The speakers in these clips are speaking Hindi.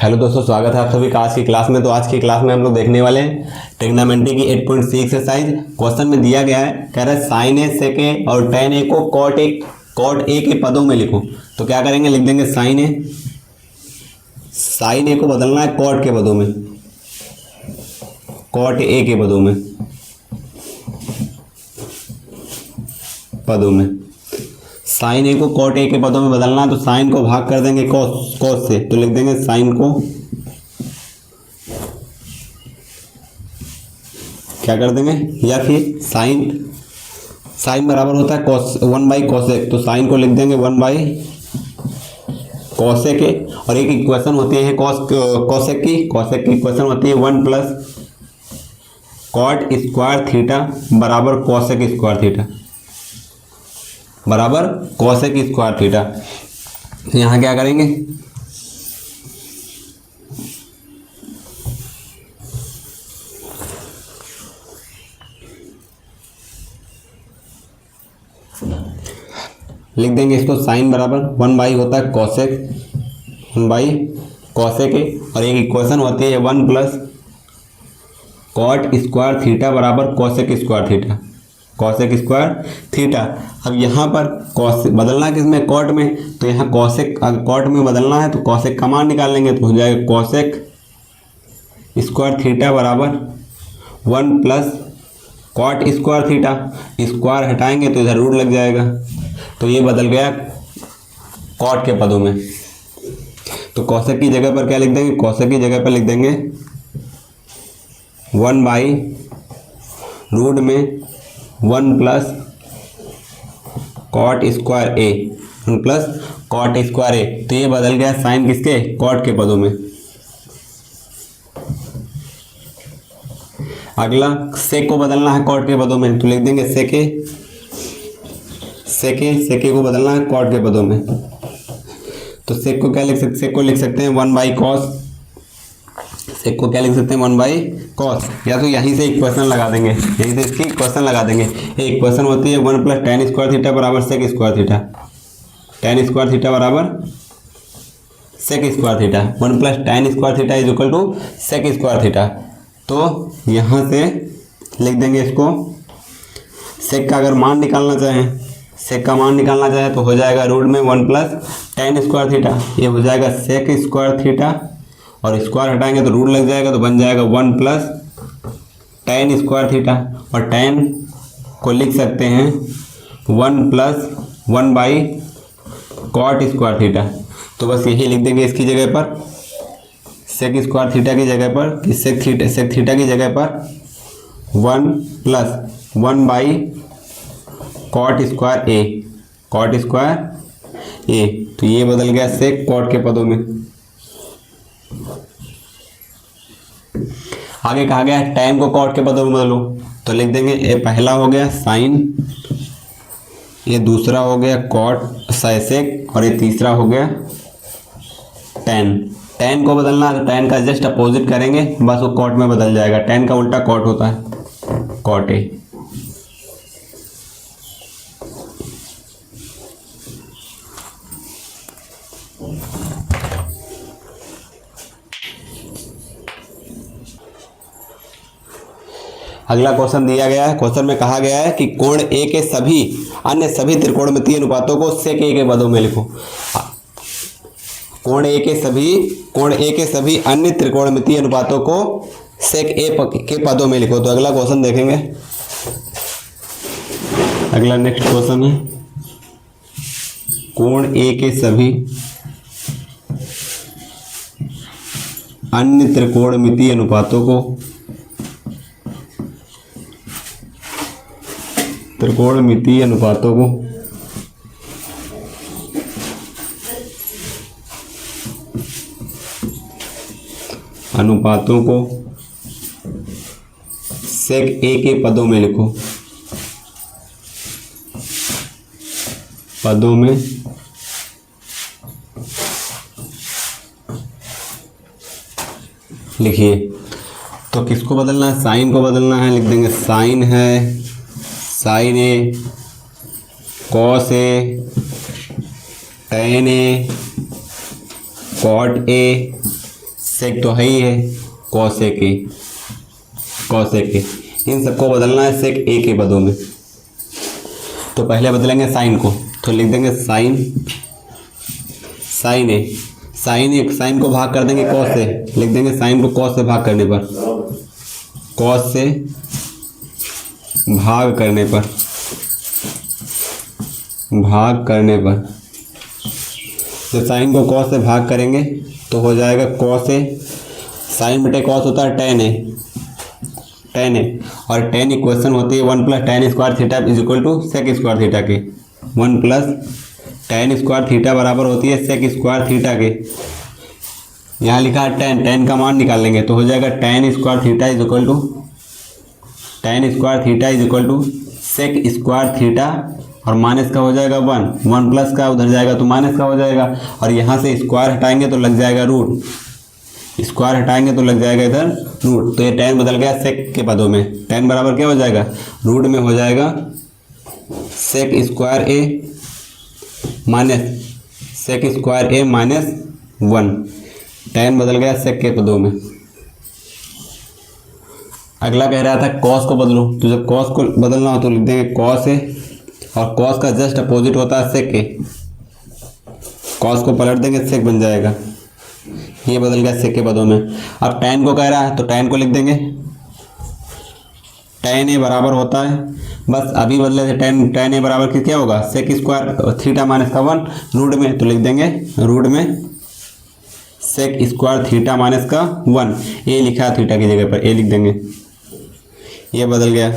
हेलो दोस्तों, स्वागत है आप सभी का आज की क्लास में। तो आज की क्लास में हम लोग देखने वाले हैं ट्रिग्नोमेट्री की 8.6 एक्सरसाइज। क्वेश्चन में दिया गया है, कह रहा है साइन ए सेक ए और टेन ए को कॉट ए के पदों में लिखो। तो क्या करेंगे, लिख देंगे साइन ए को बदलना है कॉट के पदों में, कॉट ए के पदों में साइन ए को कॉट ए के पदों में बदलना है। तो साइन को भाग कर देंगे कॉस से, तो लिख देंगे साइन को क्या कर देंगे, या फिर साइन बराबर होता है कॉस 1/कॉसेक। तो साइन को लिख देंगे 1/कॉसेक के। और एक इक्वेशन होती है कॉसेक की इक्वेशन होती है 1 + कॉट स्क्वायर थीटा बराबर कॉसेक स्क्वायर थीटा। यहाँ क्या करेंगे, लिख देंगे इसको साइन बराबर 1/ होता है कॉसेक के। और एक इक्वेशन होती है 1 + कॉट स्क्वायर थीटा बराबर कॉसेक स्क्वायर थीटा। अब यहाँ पर कॉस बदलना है किसमें, कॉट में। तो यहाँ कॉसेक कॉट में बदलना है तो कॉसेक का मान निकाल लेंगे, तो हो जाएगा कॉसेक स्क्वायर थीटा बराबर 1 + कॉट स्क्वायर थीटा। स्क्वायर हटाएंगे तो इधर रूट लग जाएगा, तो ये बदल गया कॉट के पदों में। तो कॉसेक की जगह पर क्या लिख देंगे, कॉसेक की जगह पर लिख देंगे 1/रूट में 1 + कॉट स्क्वायर ए। तो ये बदल गया साइन किसके, कॉट के पदों में। अगला सेक को बदलना है कॉट के पदों में, तो लिख देंगे सेके को बदलना है कॉट के पदों में। तो सेक को क्या लिख सकते हैं 1/कॉस। सेक को क्या लिख सकते हैं 1/कॉस। या तो यहीं से इक्वेशन लगा देंगे, इसकी इक्वेशन लगा देंगे। एक इक्वेशन होती है 1 + tan स्क्वायर थीटा बराबर sec square theta. tan square theta बराबर sec square theta. 1 + tan square theta is equal to sec square theta. तो यहाँ से लिख देंगे इसको, सेक का अगर मान निकालना चाहें, तो हो जाएगा रूट में 1 + tan स्क्वायर थीटा। ये हो जाएगा सेक स्क्वायर थीटा, और स्क्वायर हटाएंगे तो रूट लग जाएगा, तो बन जाएगा 1 + tan स्क्वायर थीटा। और tan को लिख सकते हैं 1 + 1/कॉट स्क्वायर थीटा। तो बस यही लिख देंगे इसकी जगह पर, सेक स्क्वायर थीटा की जगह पर, सेक थीटा की जगह पर 1 + 1/कॉट स्क्वायर ए। तो ये बदल गया सेक कॉट के पदों में। आगे कहा गया है tan को कॉट के पदों में बदलो, तो लिख देंगे ये पहला हो गया साइन, ये दूसरा हो गया कॉट सेक, और ये तीसरा हो गया tan को बदलना है तो tan का जस्ट अपोजिट करेंगे, बस वो कॉट में बदल जाएगा। tan का उल्टा कॉट होता है, कॉट ए। अगला क्वेश्चन दिया गया है। क्वेश्चन में कहा गया है कि कोण ए के सभी अन्य सभी त्रिकोणमितीय अनुपातों को सेक ए के पदों में लिखो। कोण ए के सभी अन्य त्रिकोणमितीय अनुपातों को सेक ए के पदों में लिखो। तो अगला क्वेश्चन देखेंगे। अगला नेक्स्ट क्वेश्चन है, कोण ए के सभी अन्य त्रिकोणमितीय अनुपातों को सेक ए के पदों में लिखो। लिखिए। तो किसको बदलना है, साइन को बदलना है। लिख देंगे साइन है sine A, cos A, tan A, cot A, sec तो है ही है, कॉसेक ए, कॉसेक ए, इन सबको बदलना है सेक ए के पदों में। तो पहले बदलेंगे साइन को, तो लिख देंगे साइन, साइन ए, साइन ए, साइन को भाग कर देंगे कॉस से, लिख देंगे साइन को कॉस से भाग करने पर, कॉस से भाग करने पर, भाग करने पर, तो साइन को कॉस से भाग करेंगे तो हो जाएगा कॉस ए, साइन बटे कॉस होता है टेन ए, टेन ए, और टेन इक्वेशन होती है 1 + tan square theta is equal to sec square theta के, 1 + tan स्क्वायर थीटा बराबर होती है सेक स्क्वायर थीटा के। यहाँ लिखा है टेन, टेन का मान निकाल लेंगे तो हो जाएगा tan square theta is equal to, tan square theta is equal to sec square theta, और माइनस का हो जाएगा 1, 1 प्लस का उधर जाएगा तो माइनस का हो जाएगा, और यहाँ से स्क्वायर हटाएंगे तो लग जाएगा रूट, स्क्वायर हटाएंगे तो लग जाएगा इधर रूट। तो ये tan बदल गया सेक के पदों में, tan बराबर क्या हो जाएगा, रूट में हो जाएगा सेक स्क्वायर ए माइनस सेक स्क्वायर ए माइनस 1, tan बदल गया सेक के पदों में। अगला कह रहा था कॉस को बदलो, तो जब कॉस को बदलना हो तो लिख देंगे कॉस ए, और कॉस का जस्ट अपोजिट होता है सेक ए, कॉस को पलट देंगे सेक बन जाएगा, ये बदल गया सेक के पदों में। अब tan को कह रहा है तो tan को लिख देंगे, tan ए बराबर होता है, बस अभी बदले थे tan ए बराबर क्या होगा, सेक स्क्वायर थीटा माइनस का 1 रूट में, तो लिख देंगे रूट में सेक स्क्वायर थीटा माइनस का 1, ए लिखा है थीटा की जगह पर ए लिख देंगे, ये बदल गया।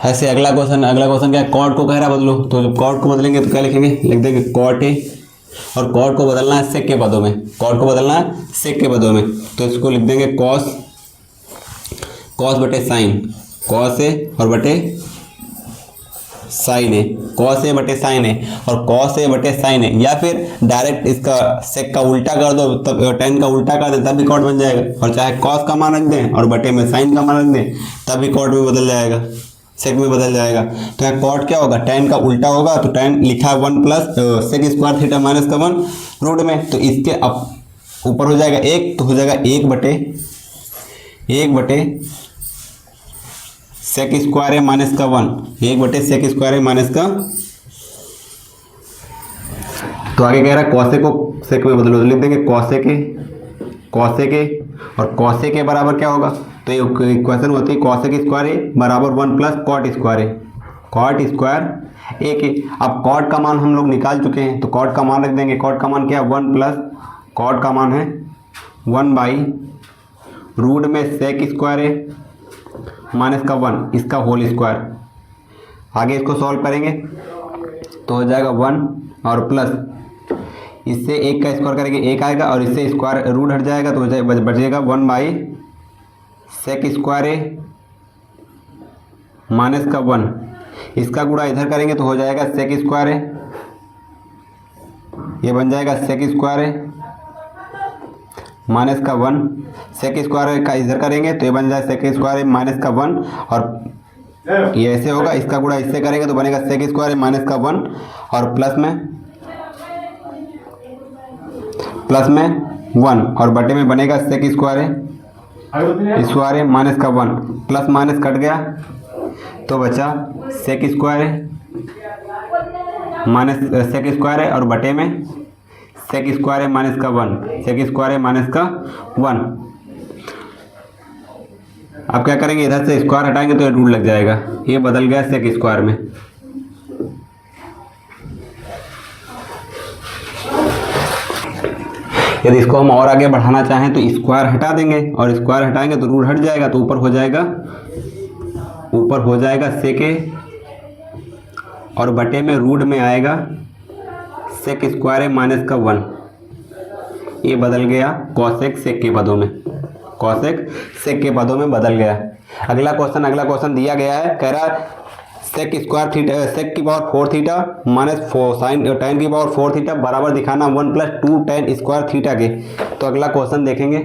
ऐसे अगला क्वेश्चन क्या है, कॉट को कह रहा है बदलो, तो जब कॉट को बदलेंगे तो क्या लिखेंगे, लिख देंगे कॉट ए, और कॉट को बदलना है सेक के पदों में, कॉट को बदलना है सेक के पदों में, तो इसको लिख देंगे कॉस, कॉस बटे साइन, कॉस ए और बटे साइन ए, कॉस ए बटे साइन ए, और कॉस ए बटे साइन ए, या फिर डायरेक्ट इसका सेक का उल्टा कर दो, तब tan का उल्टा कर दें तब भी कॉट बन जाएगा, और चाहे कॉस का मान रख दें और बटे में साइन का मान रख दें तब भी कॉट में बदल जाएगा, सेक में बदल जाएगा। तो यहाँ कॉट क्या होगा, tan का उल्टा होगा, तो tan लिखा है 1 + सेक स्क्वायर थीटा माइनस का 1 रूट में, तो इसके अब ऊपर हो जाएगा 1, तो हो जाएगा 1 बटे सेक स्क्वायर ए माइनस का 1, 1 बटे सेक स्क्वायर ए माइनस का, तो आगे कह रहा है कॉसेक को सेक में बदलो, तो लिख देंगे कॉसेक ए, कॉसेक ए, और कॉसेक ए बराबर क्या होगा, तो ये इक्वेशन होती है कॉसेक स्क्वायर ए बराबर 1 + कॉट स्क्वायर ए, कॉट स्क्वायर ए के। अब कॉट का मान हम लोग निकाल चुके हैं, तो कॉट का मान रख देंगे, कॉट का मान क्या है 1 + कॉट का मान है 1/रूट में सेक स्क्वायर ए माइनस का 1 इसका होल स्क्वायर। आगे इसको सॉल्व करेंगे तो हो जाएगा 1 और प्लस इससे 1 का स्क्वायर करेंगे 1 आएगा, और इससे स्क्वायर रूट हट जाएगा तो बचेगा 1/सेक स्क्वायर ए माइनस का 1, इसका गुणा इधर करेंगे तो हो जाएगा सेक स्क्वायर ए, ये बन जाएगा सेक स्क्वायर ए माइनस का 1, सेक स्क्वायर का इधर करेंगे तो ये बन जाए सेक स्क्वायर ए माइनस का 1, और ये ऐसे होगा, इसका गुणा इससे करेंगे तो बनेगा सेक स्क्वायर ए माइनस का 1, और प्लस में 1, और बटे में बनेगा सेक स्क्वायर ए माइनस का 1, प्लस माइनस कट गया तो बचा सेक स्क्वायर ए माइनस सेक स्क्वायर ए, और बटे में सेक स्क्वायर ए माइनस का 1, सेक स्क्वायर ए माइनस का 1। अब क्या करेंगे, इधर से स्क्वायर हटाएंगे तो रूट लग जाएगा, ये बदल गया सेक स्क्वायर में। यदि इसको हम और आगे बढ़ाना चाहें तो स्क्वायर हटा देंगे, और स्क्वायर हटाएंगे तो रूट हट जाएगा, तो ऊपर हो जाएगा सेक ए, और बटे में रूट में आएगा सेक स्क्वायर ए माइनस का 1, ये बदल गया कॉसेक सेक के पदों में, कॉसेक सेक के पदों में बदल गया। अगला क्वेश्चन दिया गया है, कह रहा है सेक स्क्वायर थीटा सेक की power 4 theta minus sine tan की पावर 4 थीटा बराबर दिखाना 1 + 2 tan स्क्वायर थीटा के। तो अगला क्वेश्चन देखेंगे,